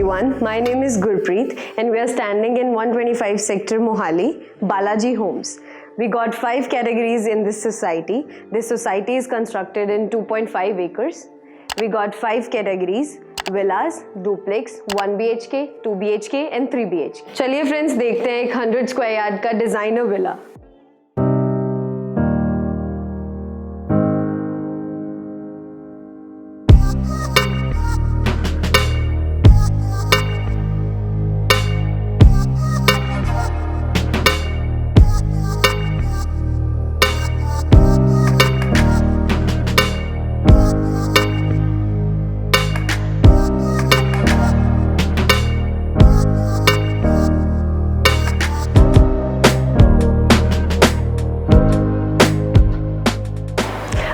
everyone, my name is Gurpreet and we are standing in 125 sector Mohali, Balaji Homes. We got 5 categories in this society. This society is constructed in 2.5 acres. We got 5 categories: villas, duplex, 1 BHK, 2 BHK and 3 BHK. चलिए friends देखते हैं एक 100 square yard का designer villa.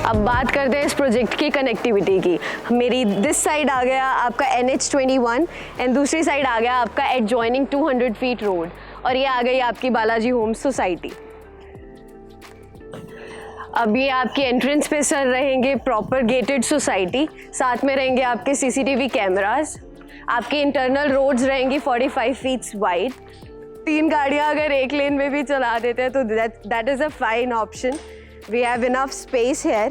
अब बात करते हैं इस प्रोजेक्ट की कनेक्टिविटी की। मेरी दिस साइड आ गया आपका NH21 एंड दूसरी साइड आ गया आपका एडजॉइनिंग 200 फीट रोड और ये आ गई आपकी बालाजी होम्स सोसाइटी। अब ये आपकी एंट्रेंस पे सर रहेंगे प्रॉपर गेटेड सोसाइटी, साथ में रहेंगे आपके CCTV कैमरास। आपके इंटरनल रोड्स रहेंगी 45 फीट्स वाइड। 3 गाड़ियाँ अगर एक लेन में भी चला देते हैं तो that is a fine option. We have enough space here.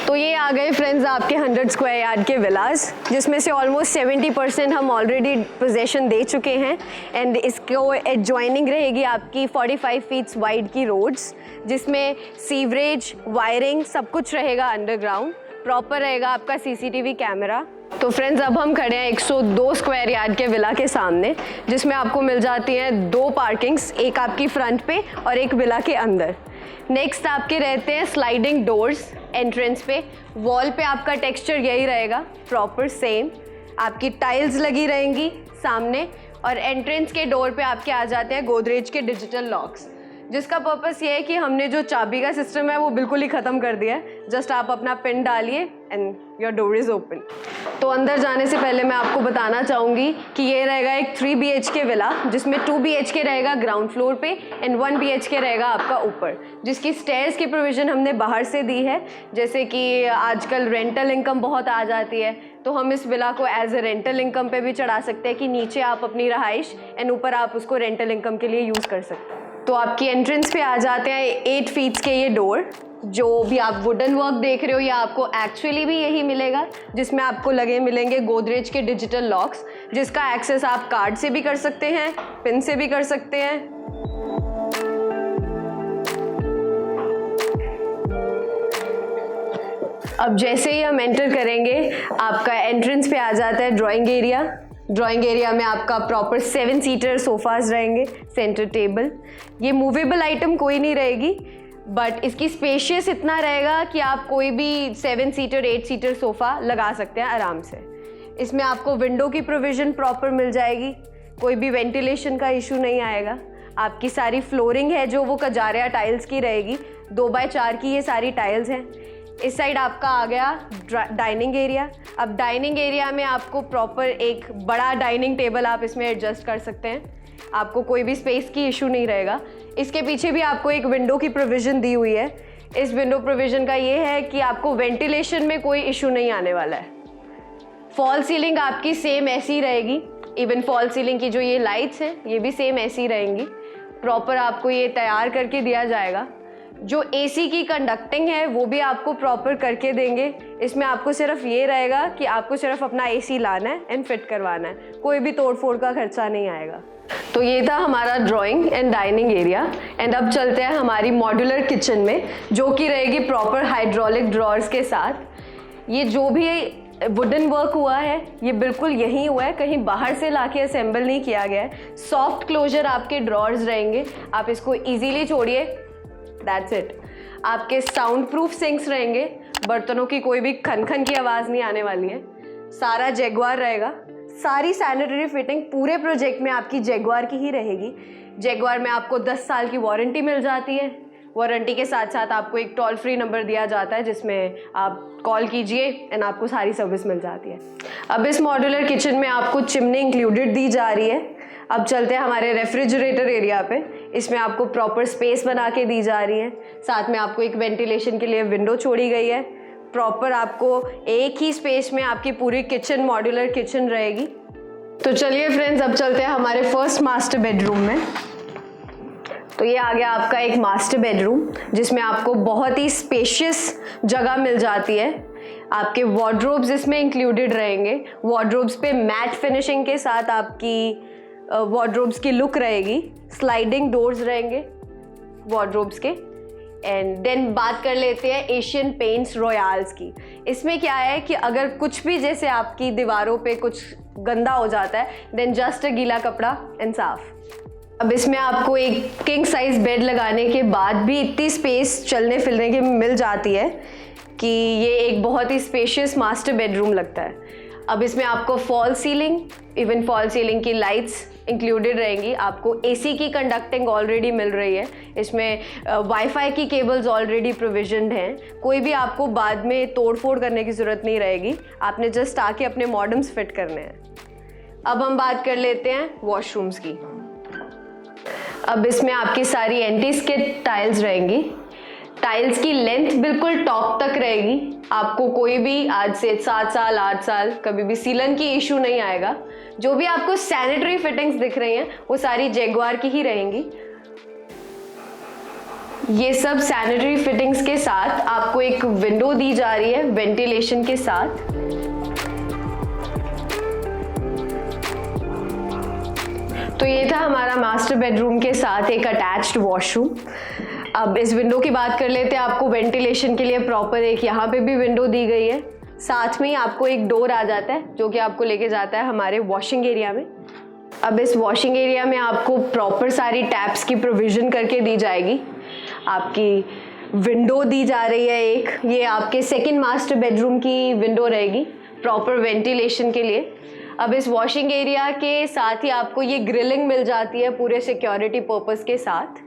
तो ये आ गए फ्रेंड्स आपके 100 स्क्वायर यार्ड के विलास, जिसमें से ऑलमोस्ट 70% हम ऑलरेडी पोजेशन दे चुके हैं एंड इसको एडजॉइनिंग रहेगी आपकी 45 फीट्स वाइड की रोड्स, जिसमें सीवरेज, वायरिंग सब कुछ रहेगा अंडरग्राउंड। प्रॉपर रहेगा आपका CCTV कैमरा। तो फ्रेंड्स अब हम खड़े हैं 102 स्क्वायर यार्ड के विला के सामने, जिसमें आपको मिल जाती हैं 2 पार्किंग्स, एक आपकी फ्रंट पे और एक विला के अंदर। नेक्स्ट आपके रहते हैं स्लाइडिंग डोर्स एंट्रेंस पे। वॉल पे आपका टेक्सचर यही रहेगा प्रॉपर सेम। आपकी टाइल्स लगी रहेंगी सामने और एंट्रेंस के डोर पे आपके आ जाते हैं गोदरेज के डिजिटल लॉक्स, जिसका पर्पस ये है कि हमने जो चाबी का सिस्टम है वो बिल्कुल ही ख़त्म कर दिया है। जस्ट आप अपना पिन डालिए and your door is open. तो अंदर जाने से पहले मैं आपको बताना चाहूँगी कि ये रहेगा एक 3 BHK विला, जिसमें 2 BHK रहेगा ग्राउंड फ्लोर पे एंड 1 BHK रहेगा आपका ऊपर, जिसकी स्टेयर्स की प्रोविज़न हमने बाहर से दी है। जैसे कि आजकल रेंटल इनकम बहुत आ जाती है, तो हम इस विला को एज ए रेंटल इनकम पे भी चढ़ा सकते हैं कि नीचे आप अपनी रहाइश एंड ऊपर आप उसको रेंटल इनकम के लिए यूज़ कर सकते हैं। तो आपकी एंट्रेंस पे आ जाते हैं 8 फीट्स के ये डोर। जो भी आप वुडन वर्क देख रहे हो ये आपको एक्चुअली भी यही मिलेगा, जिसमें आपको लगे मिलेंगे गोदरेज के डिजिटल लॉक्स, जिसका एक्सेस आप कार्ड से भी कर सकते हैं, पिन से भी कर सकते हैं। अब जैसे ही हम एंटर करेंगे आपका एंट्रेंस पे आ जाता है ड्राइंग एरिया। ड्राइंग एरिया में आपका प्रॉपर 7 सीटर सोफाज रहेंगे, सेंटर टेबल। ये मूवेबल आइटम कोई नहीं रहेगी, बट इसकी स्पेशियस इतना रहेगा कि आप कोई भी 7 सीटर 8 सीटर सोफ़ा लगा सकते हैं आराम से। इसमें आपको विंडो की प्रोविज़न प्रॉपर मिल जाएगी, कोई भी वेंटिलेशन का इशू नहीं आएगा। आपकी सारी फ्लोरिंग है जो वो कजारिया टाइल्स की रहेगी, 2x4 की ये सारी टाइल्स हैं। इस साइड आपका आ गया डाइनिंग एरिया। अब डाइनिंग एरिया में आपको प्रॉपर एक बड़ा डाइनिंग टेबल आप इसमें एडजस्ट कर सकते हैं, आपको कोई भी स्पेस की इशू नहीं रहेगा। इसके पीछे भी आपको एक विंडो की प्रोविज़न दी हुई है। इस विंडो प्रोविज़न का ये है कि आपको वेंटिलेशन में कोई इशू नहीं आने वाला है। फॉल सीलिंग आपकी सेम ऐसी रहेगी, इवन फॉल सीलिंग की जो ये लाइट्स हैं ये भी सेम ऐसी रहेंगी। प्रॉपर आपको ये तैयार करके दिया जाएगा। जो AC की कंडक्टिंग है वो भी आपको प्रॉपर करके देंगे। इसमें आपको सिर्फ ये रहेगा कि आपको सिर्फ अपना AC लाना है एंड फिट करवाना है, कोई भी तोड़ फोड़ का खर्चा नहीं आएगा। तो ये था हमारा drawing and dining area. And अब चलते हैं हमारी मॉड्यूलर किचन में, जो कि रहेगी प्रॉपर हाइड्रोलिक ड्रॉर्स के साथ। ये जो भी वुडन वर्क हुआ है ये बिल्कुल यहीं हुआ है, कहीं बाहर से लाके असेंबल नहीं किया गया है। सॉफ्ट क्लोजर आपके ड्रॉर्स रहेंगे, आप इसको ईजीली छोड़िए, दैट्स इट। आपके साउंड प्रूफ सिंक्स रहेंगे, बर्तनों की कोई भी खनखन की आवाज़ नहीं आने वाली है। सारा जैगवार रहेगा। सारी सैनिटरी फिटिंग पूरे प्रोजेक्ट में आपकी जैगवार की ही रहेगी। जैगवार में आपको 10 साल की वारंटी मिल जाती है। वारंटी के साथ साथ आपको एक टोल फ्री नंबर दिया जाता है, जिसमें आप कॉल कीजिए एंड आपको सारी सर्विस मिल जाती है। अब इस मॉड्यूलर किचन में आपको चिमनी इंक्लूडेड दी जा रही है। अब चलते हैं हमारे रेफ्रिजरेटर एरिया पे। इसमें आपको प्रॉपर स्पेस बना के दी जा रही है, साथ में आपको एक वेंटिलेशन के लिए विंडो छोड़ी गई है। प्रॉपर आपको एक ही स्पेस में आपकी पूरी किचन, मॉड्यूलर किचन रहेगी। तो चलिए फ्रेंड्स, अब चलते हैं हमारे फर्स्ट मास्टर बेडरूम में। तो ये आ गया आपका एक मास्टर बेडरूम, जिसमें आपको बहुत ही स्पेशियस जगह मिल जाती है। आपके वार्डरोब्स इसमें इंक्लूडेड रहेंगे। वार्डरोब्स पे मैट फिनिशिंग के साथ आपकी वार्डरोब्स की लुक रहेगी। स्लाइडिंग डोर्स रहेंगे वार्डरोब्स के। एंड देन बात कर लेते हैं एशियन पेंट्स रॉयल्स की। इसमें क्या है कि अगर कुछ भी जैसे आपकी दीवारों पे कुछ गंदा हो जाता है, देन जस्ट गीला कपड़ा एंड साफ। अब इसमें आपको एक किंग साइज बेड लगाने के बाद भी इतनी स्पेस चलने फिरने की मिल जाती है कि ये एक बहुत ही स्पेशियस मास्टर बेडरूम लगता है। अब इसमें आपको fall ceiling, even fall ceiling की लाइट्स इंक्लूडेड रहेंगी। आपको एसी की कंडक्टिंग ऑलरेडी मिल रही है। इसमें वाईफाई की केबल्स ऑलरेडी प्रोविजनड हैं। कोई भी आपको बाद में तोड़ फोड़ करने की ज़रूरत नहीं रहेगी। आपने जस्ट आके अपने मॉडम्स फिट करने हैं। अब हम बात कर लेते हैं वॉशरूम्स की। अब इसमें आपकी सारी एंटी स्किड टाइल्स रहेंगी। टाइल्स की लेंथ बिल्कुल टॉप तक रहेगी। आपको कोई भी आज से 7 साल 8 साल कभी भी सीलन की इशू नहीं आएगा। जो भी आपको सैनिटरी फिटिंग्स दिख रही हैं वो सारी जैगुआर की ही रहेंगी। ये सब सैनिटरी फिटिंग्स के साथ आपको एक विंडो दी जा रही है वेंटिलेशन के साथ। तो ये था हमारा मास्टर बेडरूम के साथ एक अटैच्ड वॉशरूम। अब इस विंडो की बात कर लेते हैं। आपको वेंटिलेशन के लिए प्रॉपर एक यहाँ पे भी विंडो दी गई है। साथ में ही आपको एक डोर आ जाता है जो कि आपको लेके जाता है हमारे वॉशिंग एरिया में। अब इस वॉशिंग एरिया में आपको प्रॉपर सारी टैप्स की प्रोविज़न करके दी जाएगी। आपकी विंडो दी जा रही है एक, ये आपके सेकेंड मास्टर बेडरूम की विंडो रहेगी प्रॉपर वेंटिलेशन के लिए। अब इस वॉशिंग एरिया के साथ ही आपको ये ग्रिलिंग मिल जाती है पूरे सिक्योरिटी पर्पस के साथ।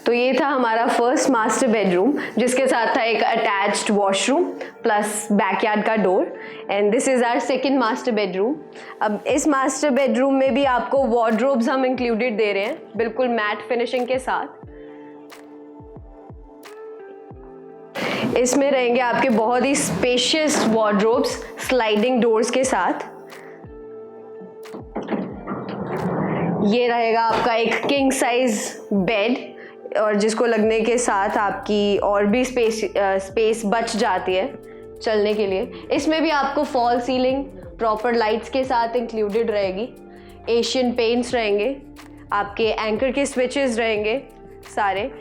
तो ये था हमारा फर्स्ट मास्टर बेडरूम, जिसके साथ था एक अटैच्ड वॉशरूम प्लस बैकयार्ड का door. And this is our second master bedroom. अब इस मास्टर बेडरूम में भी आपको वार्डरोब्स हम इंक्लूडेड दे रहे हैं, बिल्कुल मैट फिनिशिंग के साथ। इसमें रहेंगे आपके बहुत ही स्पेशियस वार्डरोब्स स्लाइडिंग डोर्स के साथ। ये रहेगा आपका एक किंग साइज बेड, और जिसको लगने के साथ आपकी और भी स्पेस बच जाती है चलने के लिए। इसमें भी आपको फॉल सीलिंग प्रॉपर लाइट्स के साथ इंक्लूडेड रहेगी। एशियन पेंट्स रहेंगे, आपके एंकर के स्विचेस रहेंगे सारे।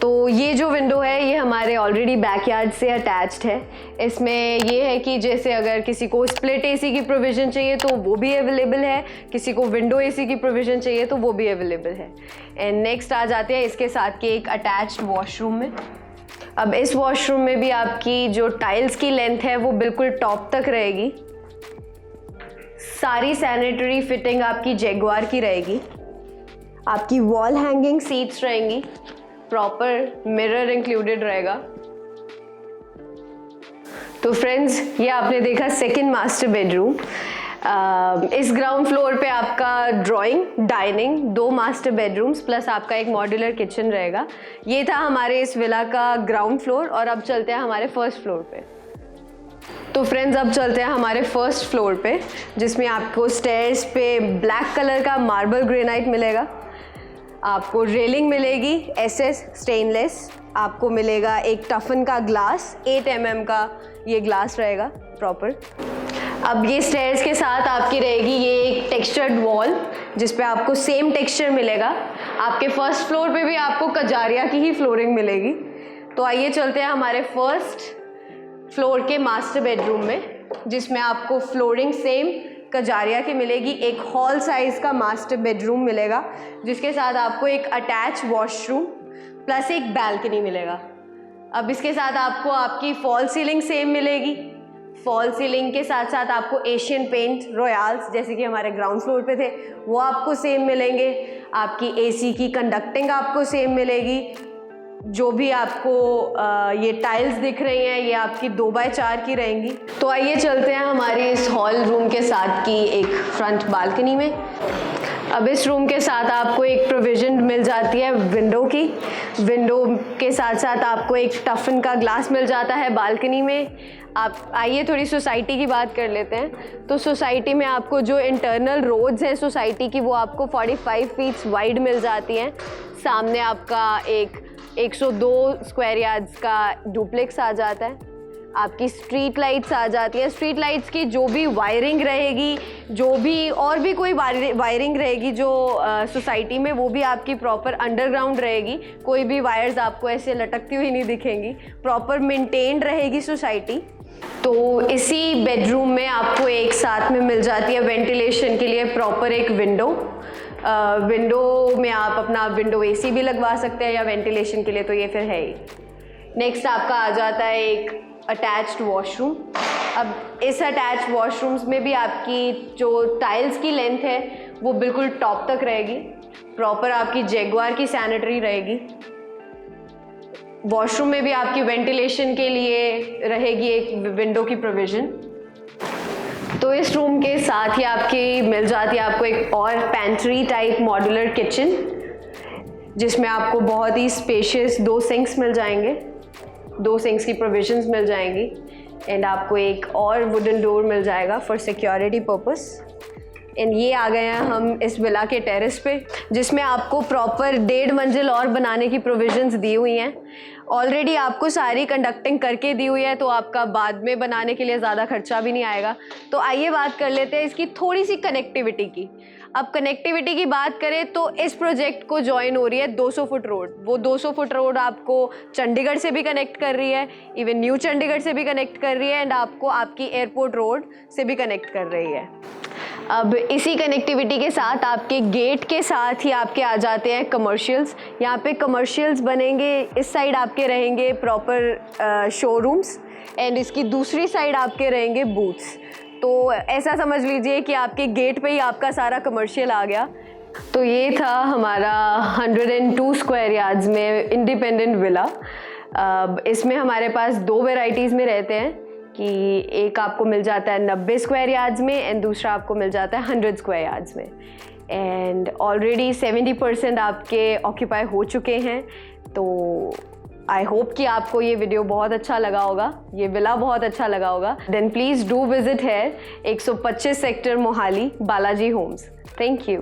तो ये जो विंडो है ये हमारे ऑलरेडी बैकयार्ड से अटैच्ड है। इसमें ये है कि जैसे अगर किसी को स्प्लिट एसी की प्रोविज़न चाहिए तो वो भी अवेलेबल है, किसी को विंडो एसी की प्रोविज़न चाहिए तो वो भी अवेलेबल है। एंड नेक्स्ट आ जाते हैं इसके साथ के एक अटैच्ड वॉशरूम में। अब इस वॉशरूम में भी आपकी जो टाइल्स की लेंथ है वो बिल्कुल टॉप तक रहेगी। सारी सैनिटरी फिटिंग आपकी जैगुआर की रहेगी। आपकी वॉल हैंगिंग सीट्स रहेंगी, प्रॉपर मिरर इंक्लूडेड रहेगा। तो फ्रेंड्स, ये आपने देखा सेकंड मास्टर बेडरूम। इस ग्राउंड फ्लोर पे आपका drawing, dining, 2 master bedrooms plus आपका एक मॉड्यूलर किचन रहेगा। ये था हमारे इस विला का ग्राउंड फ्लोर। और अब चलते हैं हमारे फर्स्ट फ्लोर पे। तो फ्रेंड्स, अब चलते हैं हमारे फर्स्ट फ्लोर पे, जिसमें आपको स्टेयर्स पे ब्लैक कलर का मार्बल ग्रेनाइट मिलेगा। आपको रेलिंग मिलेगी एसएस स्टेनलेस। आपको मिलेगा एक टफन का ग्लास, 8 mm का ये ग्लास रहेगा प्रॉपर। अब ये स्टेयर्स के साथ आपकी रहेगी ये एक टेक्सचर्ड वॉल, जिस पे आपको सेम टेक्सचर मिलेगा। आपके फर्स्ट फ्लोर पे भी आपको कजारिया की ही फ्लोरिंग मिलेगी। तो आइए चलते हैं हमारे फर्स्ट फ्लोर के मास्टर बेडरूम में, जिसमें आपको फ्लोरिंग सेम कजारिया की मिलेगी। एक हॉल साइज का मास्टर बेडरूम मिलेगा, जिसके साथ आपको एक अटैच वॉशरूम प्लस एक बैल्कनी मिलेगा। अब इसके साथ आपको आपकी फॉल सीलिंग सेम मिलेगी। फॉल सीलिंग के साथ साथ आपको एशियन पेंट रॉयल्स, जैसे कि हमारे ग्राउंड फ्लोर पे थे, वो आपको सेम मिलेंगे। आपकी एसी की कंडक्टिंग आपको सेम मिलेगी। जो भी आपको ये टाइल्स दिख रही हैं ये आपकी 2x4 की रहेंगी। तो आइए चलते हैं हमारी इस हॉल रूम के साथ की एक फ्रंट बालकनी में। अब इस रूम के साथ आपको एक प्रोविजन मिल जाती है विंडो की। विंडो के साथ साथ आपको एक टफन का ग्लास मिल जाता है बालकनी में। आप आइए थोड़ी सोसाइटी की बात कर लेते हैं। तो सोसाइटी में आपको जो इंटरनल रोड्स हैं सोसाइटी की, वो आपको 45 फीट्स वाइड मिल जाती हैं। सामने आपका एक 102 स्क्वायर यार्ड्स का डुप्लेक्स आ जाता है। आपकी स्ट्रीट लाइट्स आ जाती है। स्ट्रीट लाइट्स की जो भी वायरिंग रहेगी, जो भी और भी कोई वायरिंग रहेगी जो सोसाइटी में, वो भी आपकी प्रॉपर अंडरग्राउंड रहेगी। कोई भी वायर्स आपको ऐसे लटकती हुई नहीं दिखेंगी। प्रॉपर मेंटेन्ड रहेगी सोसाइटी। तो इसी बेडरूम में आपको एक साथ में मिल जाती है वेंटिलेशन के लिए प्रॉपर एक विंडो। विंडो में आप अपना विंडो एसी भी लगवा सकते हैं, या वेंटिलेशन के लिए तो ये फिर है ही। नेक्स्ट आपका आ जाता है एक अटैच्ड वॉशरूम। अब इस अटैच्ड वॉशरूम्स में भी आपकी जो टाइल्स की लेंथ है वो बिल्कुल टॉप तक रहेगी। प्रॉपर आपकी जैगुआर की सैनिटरी रहेगी। वॉशरूम में भी आपकी वेंटिलेशन के लिए रहेगी एक विंडो की प्रोविज़न। तो इस रूम के साथ ही आपकी मिल जाती है आपको एक और पैंट्री टाइप मॉड्यूलर किचन, जिसमें आपको बहुत ही स्पेशियस 2 सिंक्स मिल जाएंगे। 2 सिंक्स की प्रोविजंस मिल जाएंगी। एंड आपको एक और वुडन डोर मिल जाएगा फॉर सिक्योरिटी पर्पस। एंड ये आ गए हैं हम इस विला के टेरेस पे, जिसमें आपको प्रॉपर 1.5 मंजिल और बनाने की प्रोविजंस दी हुई हैं। ऑलरेडी आपको सारी कंडक्टिंग करके दी हुई है, तो आपका बाद में बनाने के लिए ज़्यादा खर्चा भी नहीं आएगा। तो आइए बात कर लेते हैं इसकी थोड़ी सी कनेक्टिविटी की। अब कनेक्टिविटी की बात करें तो इस प्रोजेक्ट को ज्वाइन हो रही है 200 फुट रोड। वो 200 फुट रोड आपको चंडीगढ़ से भी कनेक्ट कर रही है, इवन न्यू चंडीगढ़ से भी कनेक्ट कर रही है, एंड आपको आपकी एयरपोर्ट रोड से भी कनेक्ट कर रही है। अब इसी कनेक्टिविटी के साथ आपके गेट के साथ ही आपके आ जाते हैं कमर्शियल्स। यहाँ पे कमर्शियल्स बनेंगे। इस साइड आपके रहेंगे प्रॉपर शोरूम्स, एंड इसकी दूसरी साइड आपके रहेंगे बूथ्स। तो ऐसा समझ लीजिए कि आपके गेट पे ही आपका सारा कमर्शियल आ गया। तो ये था हमारा 102 स्क्वायर यार्ड्स में इंडिपेंडेंट विला। इसमें हमारे पास 2 वेराइटीज़ में रहते हैं कि एक आपको मिल जाता है 90 स्क्वायर यार्ड्स में, एंड दूसरा आपको मिल जाता है 100 स्क्वायर यार्ड्स में। एंड ऑलरेडी 70% आपके ऑक्यूपाई हो चुके हैं। तो आई होप कि आपको ये वीडियो बहुत अच्छा लगा होगा, ये विला बहुत अच्छा लगा होगा। देन प्लीज़ डू विजिट है 125 sector Mohali Balaji Homes. Thank you.